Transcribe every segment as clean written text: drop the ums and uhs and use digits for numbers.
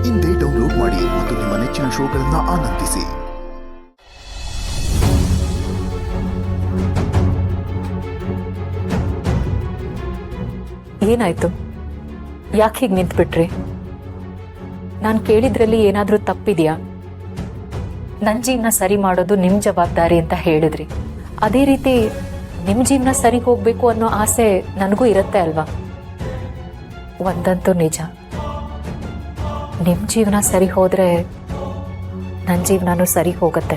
ಇಂದೇ ಡೌನ್ಲೋಡ್ ಮಾಡಿ ಮತ್ತು ನಿಮ್ಮ ನೆಚ್ಚಿನ ಶೋಗಳನ್ನು ಆನಂದಿಸಿ. ಏನಾಯ್ತು? ಯಾಕೆ ಹೀಗೆ ನಿಂತ್ಬಿಟ್ರಿ? ನಾನು ಕೇಳಿದ್ರಲ್ಲಿ ಏನಾದರೂ ತಪ್ಪಿದೆಯಾ? ನನ್ನ ಜೀವನ ಸರಿ ಮಾಡೋದು ನಿಮ್ಮ ಜವಾಬ್ದಾರಿ ಅಂತ ಹೇಳಿದ್ರಿ. ಅದೇ ರೀತಿ ನಿಮ್ಮ ಜೀವನ ಸರಿ ಹೋಗಬೇಕು ಅನ್ನೋ ಆಸೆ ನನಗೂ ಇರುತ್ತೆ ಅಲ್ವಾ? ಒಂದಂತೂ ನಿಜ, ನಿಮ್ಮ ಜೀವನ ಸರಿ ಹೋದರೆ ನನ್ನ ಜೀವನನೂ ಸರಿ ಹೋಗುತ್ತೆ.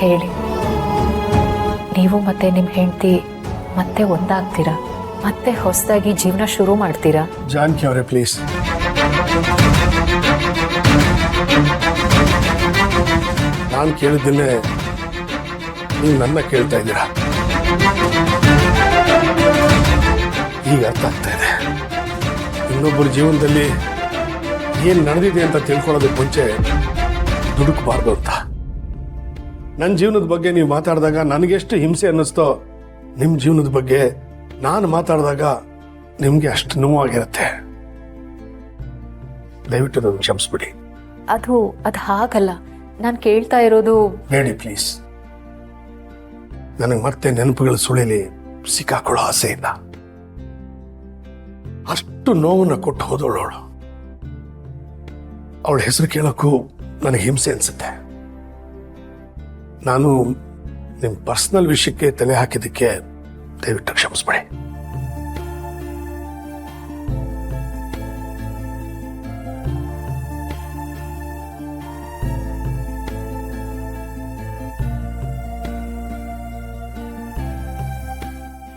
ಹೇಳಿ, ನೀವು ಮತ್ತೆ ನಿಮ್ಮ ಹೆಂಡತಿ ಮತ್ತೆ ಒಂದಾಗ್ತೀರಾ? ಮತ್ತೆ ಹೊಸದಾಗಿ ಜೀವನ ಶುರು ಮಾಡ್ತೀರಾ? ಜಾನಕಿ ಅವರೇ, ಪ್ಲೀಸ್. ನಾನು ಕೇಳಿದ್ದನ್ನೇ ನೀವು ನನ್ನ ಕೇಳ್ತಾ ಇದ್ದೀರಾ. ಈಗ ಅರ್ಥ ಆಗ್ತಾ ಇದೆ, ಇನ್ನೊಬ್ಬರ ಜೀವನದಲ್ಲಿ ಏನು ನಡೆದಿದೆ ಅಂತ ತಿಳ್ಕೊಳ್ಳೋದಕ್ಕೆ ಮುಂಚೆ ದುಡುಕಬಾರ್ದು ಅಂತ. ನನ್ನ ಜೀವನದ ಬಗ್ಗೆ ನೀವು ಮಾತಾಡಿದಾಗ ನನಗೆಷ್ಟು ಹಿಂಸೆ ಅನ್ನಿಸ್ತೋ, ನಿಮ್ಮ ಜೀವನದ ಬಗ್ಗೆ ನಾನು ಮಾತಾಡಿದಾಗ ನಿಮಗೆ ಅಷ್ಟು ನೋವಾಗಿರುತ್ತೆ. ದಯವಿಟ್ಟು ನನ್ನ ಕ್ಷಮಿಸ್ಬಿಡಿ. ಅದು ಹಾಗಲ್ಲ. ನಾನು ಕೇಳ್ತಾ ಇರೋದು, ಬೇಡಿ ಪ್ಲೀಸ್. ನನಗೆ ಮತ್ತೆ ನೆನಪುಗಳ ಸುಳಿಲಿ ಸಿಕ್ಕಾಕೊಳ್ಳೋ ಆಸೆ ಇಲ್ಲ. ಅಷ್ಟು ನೋವನ್ನ ಕೊಟ್ಟು ಹೋದವಳು. ಅವಳ ಹೆಸರು ಕೇಳೋಕ್ಕೂ ನನಗೆ ಹಿಂಸೆ ಅನ್ಸುತ್ತೆ. ನಾನು ನಿಮ್ಮ ಪರ್ಸನಲ್ ವಿಷಯಕ್ಕೆ ತಲೆ ಹಾಕಿದ್ದಕ್ಕೆ ದಯವಿಟ್ಟು ಕ್ಷಮಿಸ್ಬೇಡಿ.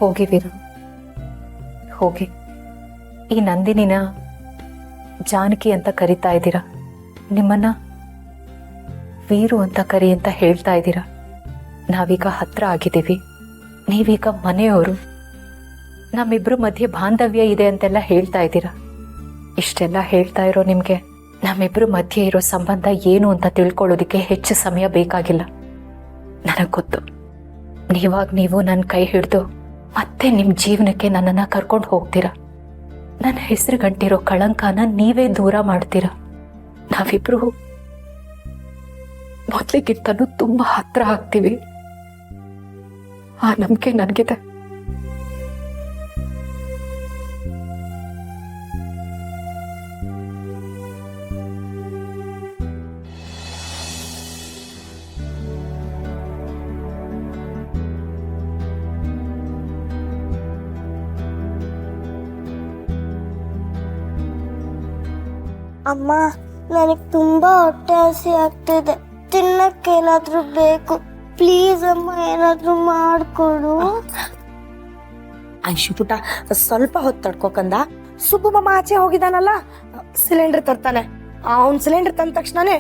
ಹೋಗಿ ವೀರು, ಹೋಗಿ. ಈ ನಂದಿನಿನ ಜಾನಕಿ ಅಂತ ಕರಿತಾ ಇದ್ದೀರಾ, ನಿಮ್ಮನ್ನ ವೀರು ಅಂತ ಕರಿ ಅಂತ ಹೇಳ್ತಾ ಇದ್ದೀರಾ. ನಾವೀಗ ಹತ್ರ ಆಗಿದ್ದೀವಿ, ನೀವೀಗ ಮನೆಯವರು, ನಮ್ಮಿಬ್ರು ಮಧ್ಯೆ ಬಾಂಧವ್ಯ ಇದೆ ಅಂತೆಲ್ಲ ಹೇಳ್ತಾ ಇದ್ದೀರಾ. ಇಷ್ಟೆಲ್ಲ ಹೇಳ್ತಾ ಇರೋ ನಿಮಗೆ ನಮ್ಮಿಬ್ರು ಮಧ್ಯೆ ಇರೋ ಸಂಬಂಧ ಏನು ಅಂತ ತಿಳ್ಕೊಳ್ಳೋದಕ್ಕೆ ಹೆಚ್ಚು ಸಮಯ ಬೇಕಾಗಿಲ್ಲ. ನನಗೆ ಗೊತ್ತು, ನೀವು ನನ್ನ ಕೈ ಹಿಡಿದು ಮತ್ತೆ ನಿಮ್ಮ ಜೀವನಕ್ಕೆ ನನ್ನನ್ನು ಕರ್ಕೊಂಡು ಹೋಗ್ತೀರಾ. ನನ್ನ ಹೆಸರು ಗಂಟಿರೋ ಕಳಂಕನ ನೀವೇ ದೂರ ಮಾಡ್ತೀರಾ. ನಾವಿಬ್ರು ಮೊದಲಿಗಿಂತನೂ ತುಂಬ ಹತ್ರ ಆಗ್ತೀವಿ. ಆ ನಂಬಿಕೆ ನನಗಿದೆ. ಅಮ್ಮ, ನನಗೆ ತುಂಬಾ ಹೊಟ್ಟೆ ಹಸಿ ಆಗ್ತಿದೆ. ತಿನ್ನಕ್ಕೇನಾದ್ರೂ ಬೇಕು. ಪ್ಲೀಸ್ ಅಮ್ಮ, ಏನಾದ್ರೂ ಮಾಡ್ಕೊಡು. ಐಶು ಪುಟ, ಸ್ವಲ್ಪ ಹೊತ್ತು ತಡ್ಕೋಕಂದ. ಸುಬ್ಬು ಮಾಮ ಆಚೆ ಹೋಗಿದಾನಲ್ಲ, ಸಿಲಿಂಡರ್ ತರ್ತಾನೆ. ಅವ್ನ್ ಸಿಲಿಂಡರ್ ತಂದ ತಕ್ಷಣನೇ